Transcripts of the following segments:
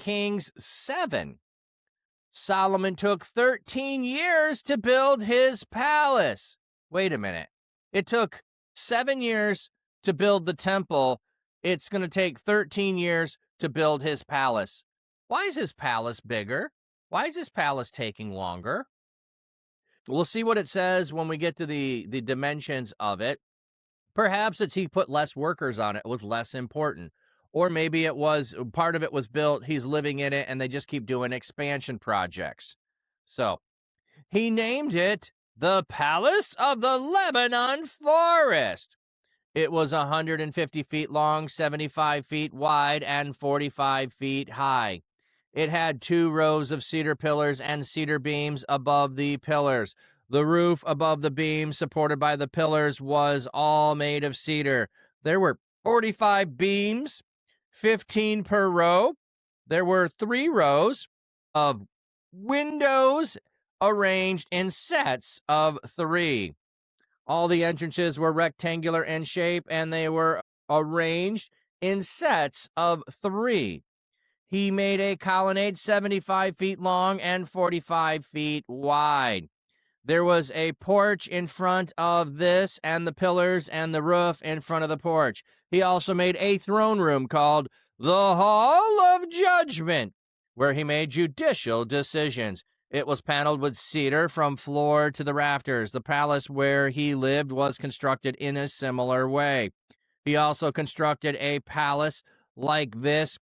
Kings 7. Solomon took 13 years to build his palace. Wait a minute. It took 7 years to build the temple. It's going to take 13 years to build his palace. Why is his palace bigger? Why is his palace taking longer? We'll see what it says when we get to the dimensions of it. Perhaps it's he put less workers on it. It was less important. Or maybe it was part of it was built, he's living in it, and they just keep doing expansion projects. So he named it the Palace of the Lebanon Forest. It was 150 feet long, 75 feet wide, and 45 feet high. It had 2 rows of cedar pillars and cedar beams above the pillars. The roof above the beams, supported by the pillars, was all made of cedar. There were 45 beams, 15 per row. There were 3 rows of windows arranged in sets of 3. All the entrances were rectangular in shape, and they were arranged in sets of 3. He made a colonnade 75 feet long and 45 feet wide. There was a porch in front of this, and the pillars and the roof in front of the porch. He also made a throne room called the Hall of Judgment, where he made judicial decisions. It was paneled with cedar from floor to the rafters. The palace where he lived was constructed in a similar way. He also constructed a palace like this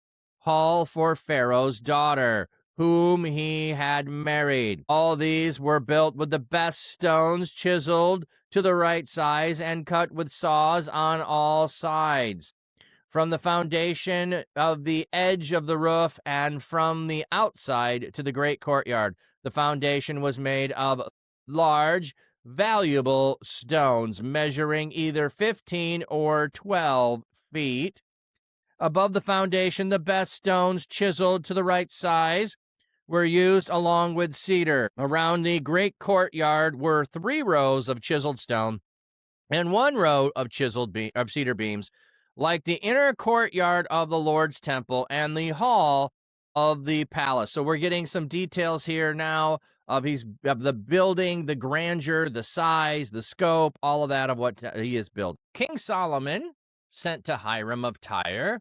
hall for Pharaoh's daughter, whom he had married. All these were built with the best stones, chiseled to the right size and cut with saws on all sides. From the foundation of the edge of the roof and from the outside to the great courtyard, the foundation was made of large, valuable stones, measuring either 15 or 12 feet. Above the foundation, the best stones, chiseled to the right size, were used along with cedar. Around the great courtyard were 3 rows of chiseled stone and 1 row of cedar beams, like the inner courtyard of the Lord's temple and the hall of the palace. So we're getting some details here now of the building, the grandeur, the size, the scope, all of that of what he has built. King Solomon sent to Hiram of Tyre.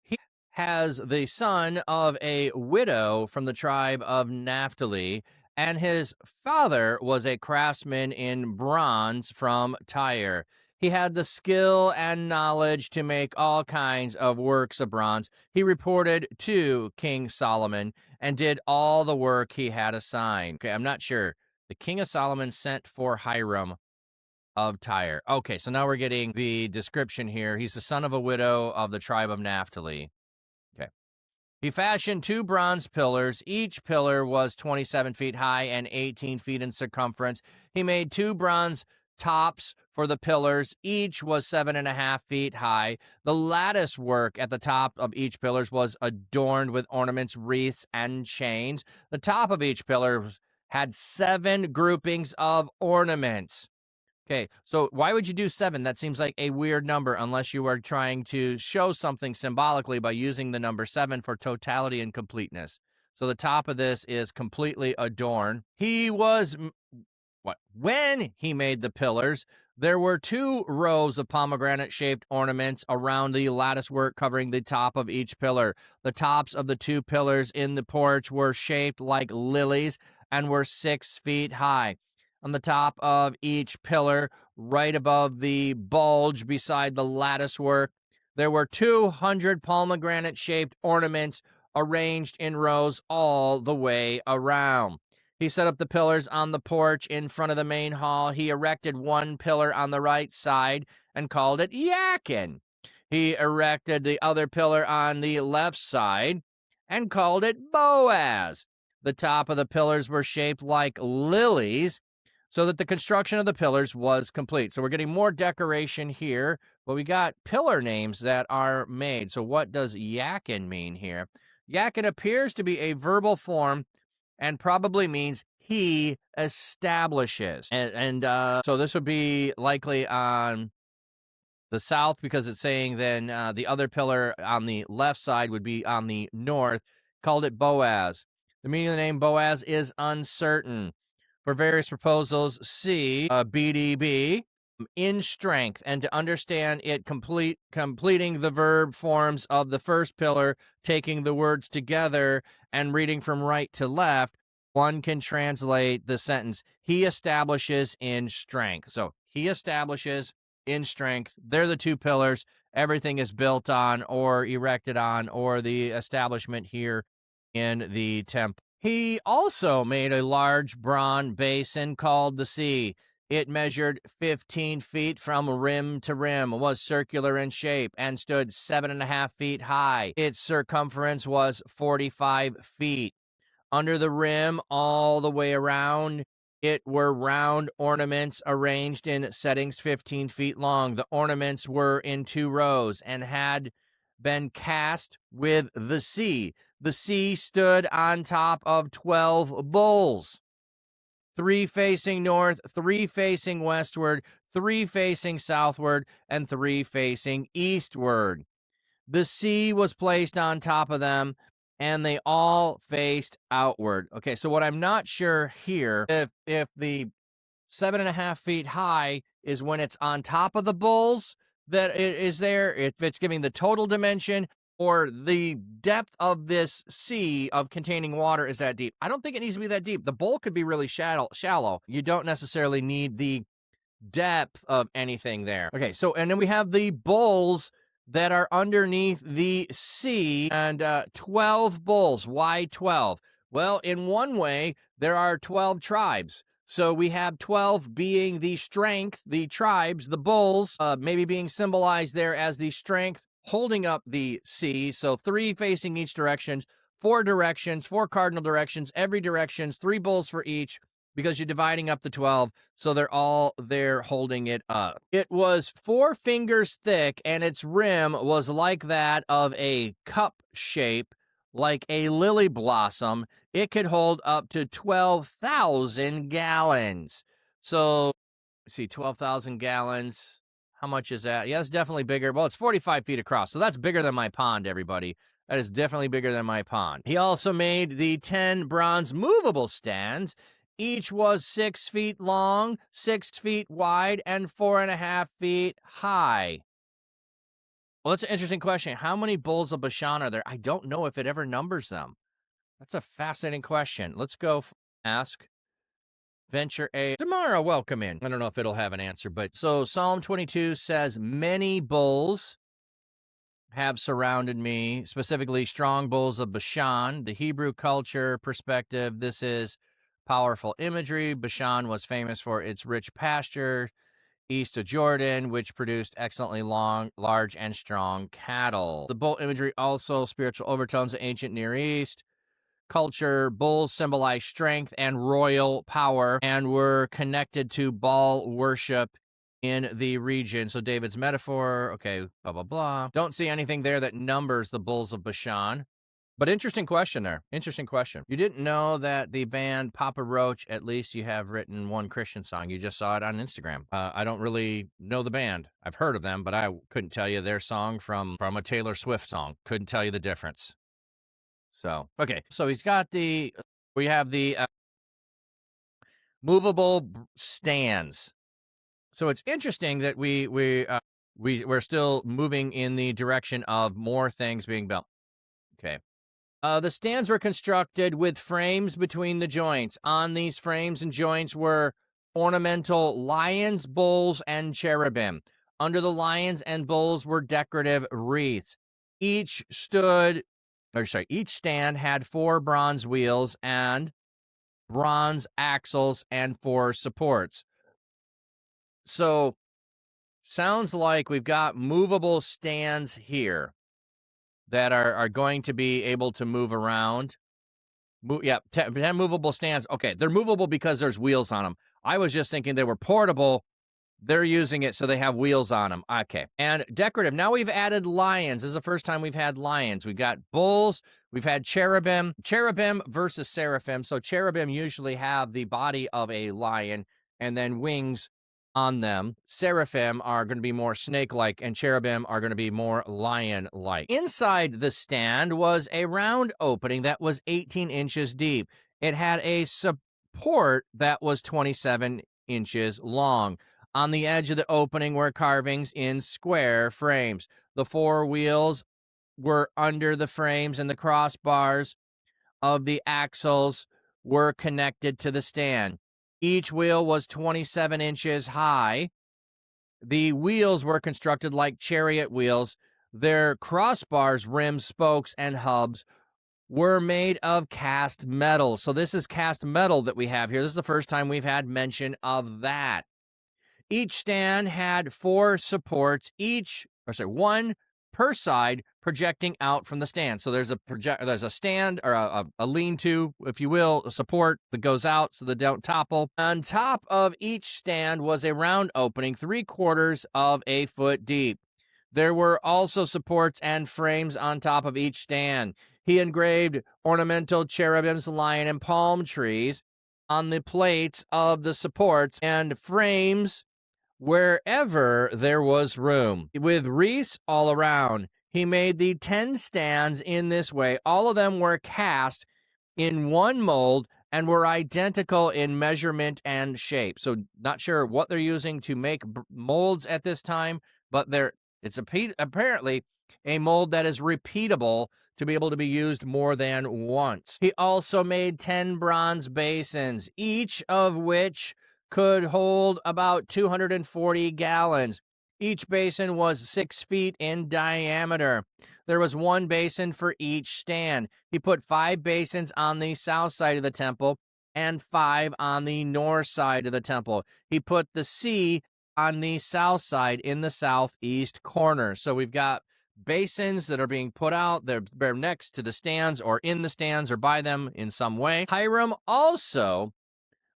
He has the son of a widow from the tribe of Naphtali, and his father was a craftsman in bronze from Tyre. He had the skill and knowledge to make all kinds of works of bronze. He reported to King Solomon and did all the work he had assigned. Okay, I'm not sure. The king of Solomon sent for Hiram of Tyre. Okay, so now we're getting the description here. He's the son of a widow of the tribe of Naphtali. Okay. He fashioned 2 bronze pillars. Each pillar was 27 feet high and 18 feet in circumference. He made 2 bronze tops for the pillars. Each was 7.5 feet high. The lattice work at the top of each pillars was adorned with ornaments, wreaths, and chains. The top of each pillar had 7 groupings of ornaments. Okay, so why would you do 7? That seems like a weird number unless you are trying to show something symbolically by using the number 7 for totality and completeness. So the top of this is completely adorned. When he made the pillars, there were 2 rows of pomegranate-shaped ornaments around the lattice work covering the top of each pillar. The tops of the 2 pillars in the porch were shaped like lilies and were 6 feet high. On the top of each pillar, right above the bulge beside the lattice work, there were 200 pomegranate-shaped ornaments arranged in rows all the way around. He set up the pillars on the porch in front of the main hall. He erected 1 pillar on the right side and called it Jachin. He erected the other pillar on the left side and called it Boaz. The top of the pillars were shaped like lilies, so that the construction of the pillars was complete. So we're getting more decoration here, but we got pillar names that are made. So what does Jachin mean here? Jachin appears to be a verbal form and probably means he establishes. So this would be likely on the south because it's saying then the other pillar on the left side would be on the north. called it Boaz. The meaning of the name Boaz is uncertain. For various proposals, see BDB, in strength, and to understand it completing the verb forms of the first pillar, taking the words together and reading from right to left, one can translate the sentence, he establishes in strength. So he establishes in strength. They're the two pillars. Everything is built on or erected on, or the establishment here in the temple. He also made a large bronze basin called the sea. It measured 15 feet from rim to rim, was circular in shape, and stood 7.5 feet high. Its circumference was 45 feet. Under the rim, all the way around, it were round ornaments arranged in settings 15 feet long. The ornaments were in 2 rows and had been cast with the sea. The sea stood on top of 12 bulls, 3 facing north, 3 facing westward, 3 facing southward, and 3 facing eastward. The sea was placed on top of them, and they all faced outward. Okay, so what I'm not sure here, if the 7.5 feet high is when it's on top of the bulls that it is there, if it's giving the total dimension, or the depth of this sea of containing water is that deep. I don't think it needs to be that deep. The bowl could be really shallow. You don't necessarily need the depth of anything there. Okay, so, and then we have the bowls that are underneath the sea, and 12 bulls. Why 12? Well, in one way, there are 12 tribes. So we have 12 being the strength, the tribes, the bulls, maybe being symbolized there as the strength holding up the sea. So 3 facing each direction, 4 directions, 4 cardinal directions, every directions, 3 bulls for each, because you're dividing up the 12, so they're all there holding it up. It was 4 fingers thick, and its rim was like that of a cup shape, like a lily blossom. It could hold up to 12,000 gallons. So, let's see, 12,000 gallons. How much is that? Yeah, it's definitely bigger. Well, it's 45 feet across, so that's bigger than my pond, everybody. That is definitely bigger than my pond. He also made the 10 bronze movable stands. Each was 6 feet long, 6 feet wide, and 4.5 feet high. Well, that's an interesting question. How many bulls of Bashan are there? I don't know if it ever numbers them. That's a fascinating question. Let's go ask Venture A. Tomorrow, welcome in. I don't know if it'll have an answer, but so Psalm 22 says, many bulls have surrounded me, specifically strong bulls of Bashan. The Hebrew culture perspective, this is powerful imagery. Bashan was famous for its rich pasture east of Jordan, which produced excellently long, large, and strong cattle. The bull imagery also spiritual overtones of ancient Near East culture. Bulls symbolize strength and royal power and were connected to Baal worship in the region. So David's metaphor, okay, blah, blah, blah. Don't see anything there that numbers the bulls of Bashan. But interesting question there. Interesting question. You didn't know that the band Papa Roach, at least you have written one Christian song. You just saw it on Instagram. I don't really know the band. I've heard of them, but I couldn't tell you their song from a Taylor Swift song. Couldn't tell you the difference. So, okay. So we have the movable stands. So it's interesting that we're still moving in the direction of more things being built. Okay. The stands were constructed with frames between the joints. On these frames and joints were ornamental lions, bulls, and cherubim. Under the lions and bulls were decorative wreaths. Each stand had 4 bronze wheels and bronze axles and 4 supports. So, sounds like we've got movable stands here that are going to be able to move around. 10 movable stands. Okay, they're movable because there's wheels on them. I was just thinking they were portable. They're using it so they have wheels on them. Okay, and decorative. Now we've added lions. This is the first time we've had lions. We've got bulls. We've had cherubim. Cherubim versus seraphim. So cherubim usually have the body of a lion and then wings on them. Seraphim are going to be more snake-like, and cherubim are going to be more lion-like. Inside the stand was a round opening that was 18 inches deep. It had a support that was 27 inches long. On the edge of the opening were carvings in square frames. The four wheels were under the frames, and the crossbars of the axles were connected to the stand. Each wheel was 27 inches high. The wheels were constructed like chariot wheels. Their crossbars, rims, spokes, and hubs were made of cast metal. So this is cast metal that we have here. This is the first time we've had mention of that. Each stand had four supports, one per side, projecting out from the stand. So there's a stand, or a lean-to, if you will, a support that goes out so they don't topple. On top of each stand was a round opening 3/4 of a foot deep. There were also supports and frames on top of each stand. He engraved ornamental cherubims, lion, and palm trees on the plates of the supports and frames wherever there was room. With wreaths all around, he made the 10 stands in this way. All of them were cast in one mold and were identical in measurement and shape. So not sure what they're using to make molds at this time, but it's apparently a mold that is repeatable to be able to be used more than once. He also made 10 bronze basins, each of which could hold about 240 gallons. Each basin was 6 feet in diameter. There was one basin for each stand. He put 5 basins on the south side of the temple and 5 on the north side of the temple. He put the sea on the south side in the southeast corner. So we've got basins that are being put out. They're next to the stands or in the stands or by them in some way. Hiram also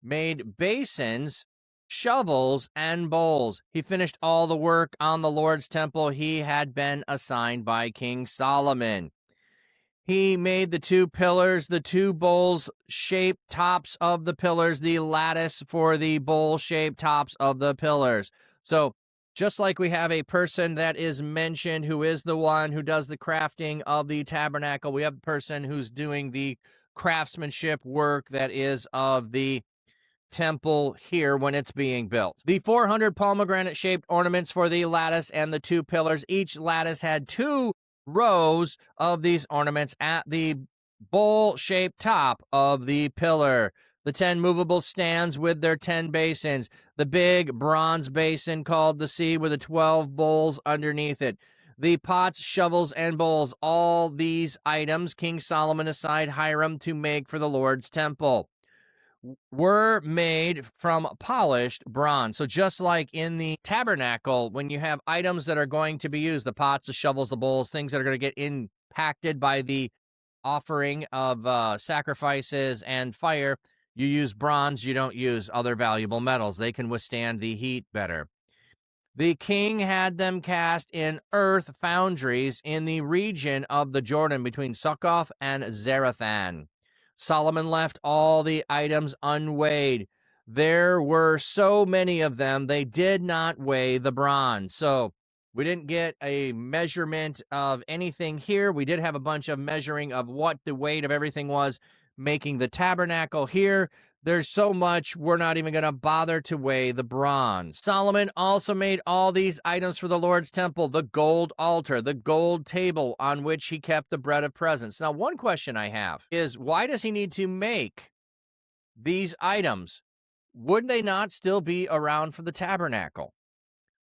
made basins, shovels, and bowls. He finished all the work on the Lord's temple he had been assigned by King Solomon. He made the 2 pillars, the 2 bowl-shaped tops of the pillars, the lattice for the bowl-shaped tops of the pillars. So just like we have a person that is mentioned who is the one who does the crafting of the tabernacle, we have a person who's doing the craftsmanship work that is of the temple here when it's being built. The 400 pomegranate-shaped ornaments for the lattice and the 2 pillars. Each lattice had 2 rows of these ornaments at the bowl-shaped top of the pillar. The 10 movable stands with their 10 basins. The big bronze basin called the sea with the 12 bowls underneath it. The pots, shovels, and bowls. All these items King Solomon assigned Hiram to make for the Lord's temple were made from polished bronze. So just like in the tabernacle, when you have items that are going to be used, the pots, the shovels, the bowls, things that are going to get impacted by the offering of sacrifices and fire, you use bronze, you don't use other valuable metals. They can withstand the heat better. The king had them cast in earth foundries in the region of the Jordan between Succoth and Zarethan. Solomon left all the items unweighed. There were so many of them, they did not weigh the bronze. So we didn't get a measurement of anything here. We did have a bunch of measuring of what the weight of everything was making the tabernacle here. There's so much, we're not even going to bother to weigh the bronze. Solomon also made all these items for the Lord's temple: the gold altar, the gold table on which he kept the bread of presence. Now, one question I have is, why does he need to make these items? Would they not still be around for the tabernacle?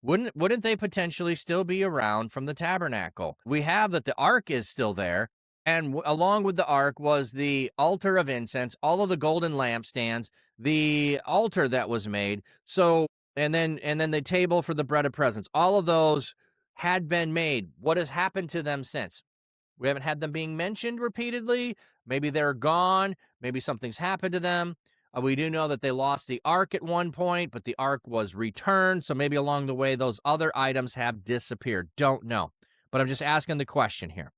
Wouldn't they potentially still be around from the tabernacle? We have that the ark is still there. And along with the ark was the altar of incense, all of the golden lampstands, the altar that was made. So, and then the table for the bread of presence. All of those had been made. What has happened to them since? We haven't had them being mentioned repeatedly. Maybe they're gone. Maybe something's happened to them. We do know that they lost the ark at one point, but the ark was returned. So maybe along the way, those other items have disappeared. Don't know. But I'm just asking the question here.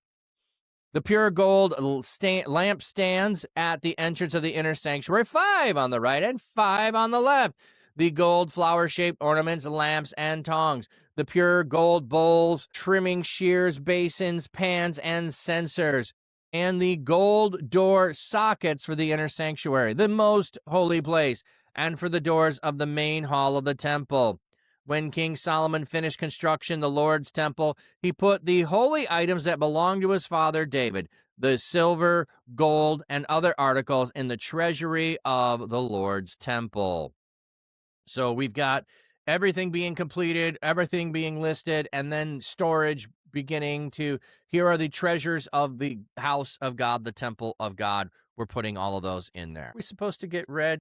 The pure gold lampstands at the entrance of the inner sanctuary, 5 on the right and 5 on the left. the gold flower-shaped ornaments, lamps, and tongs, the pure gold bowls, trimming shears, basins, pans, and censers, and the gold door sockets for the inner sanctuary, the most holy place, and for the doors of the main hall of the temple. When King Solomon finished construction the Lord's temple, he put the holy items that belonged to his father David, the silver, gold, and other articles in the treasury of the Lord's temple. So we've got everything being completed, everything being listed, and then storage beginning to, here are the treasures of the house of God, the temple of God. We're putting all of those in there. We're supposed to get ready